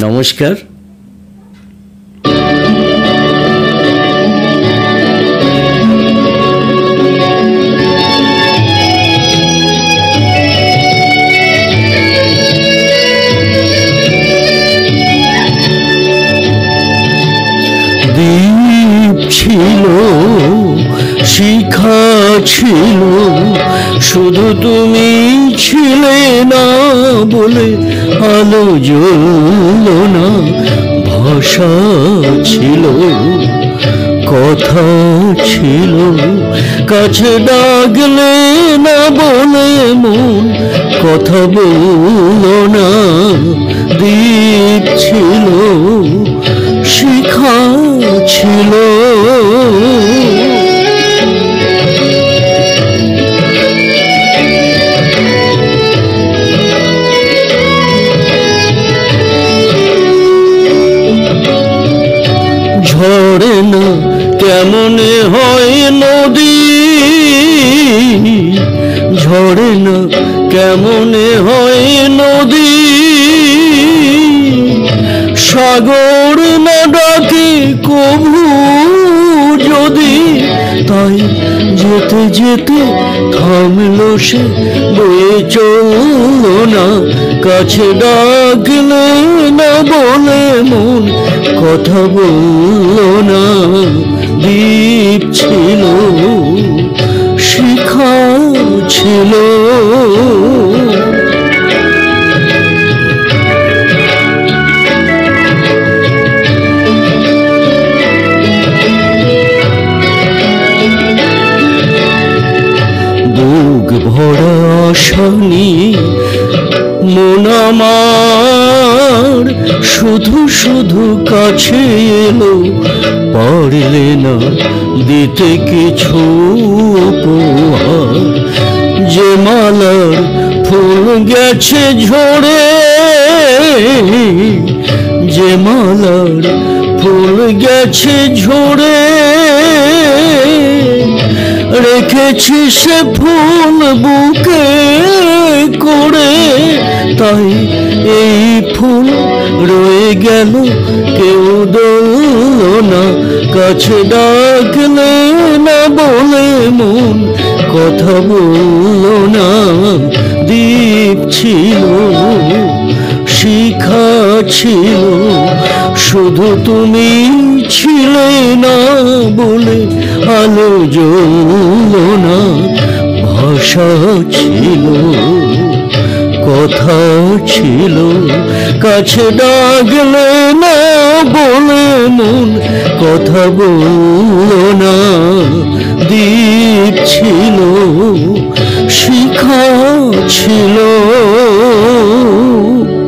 নমস্কার। দীপ ছিল, শিখা ছিল, শুধু তুমি ছিলে না বলে আলো জ্বলল না। ভাষা ছিল, কথা ছিল, কাছে ডাকলে না বলে মন কথা বলল না। দীপ ছিল, শিখা ছিল, ঝরে না কেমনে হয় নদী, ঝরে না কেমনে হয় নদী, সাগর না ডাকে কভু যদি, তাই যেতে যেতে থামলো সে, বয়ে চলল না। কাছে ডাকলে না বলে মন কথা বলল না। দীপ ছিল, শিখা ছিল, বুক ভরা আশা নিয়ে মন আমার শুধু শুধু কাছে এলো, পারলে না দিতে কিছু উপহার। যে মালার ফুল গেছে ঝরে, যে মালার ফুল গেছে ঝরে, রেখেছি সে ফুল বুকে করে, তাই এই ফুল রয়ে গেল কেউ দোল না। কাছে ডাকলে না বলে মন কথা বলল না। দীপ ছিল, শিখা ছিল, শুধু তুমি ছিলে না বলে আলো জ্বলল না। ভাষা ছিল, কথা ছিল, কাছে ডাকলে না বলে মন কথা বলল না। দীপ ছিল, শিখা ছিল।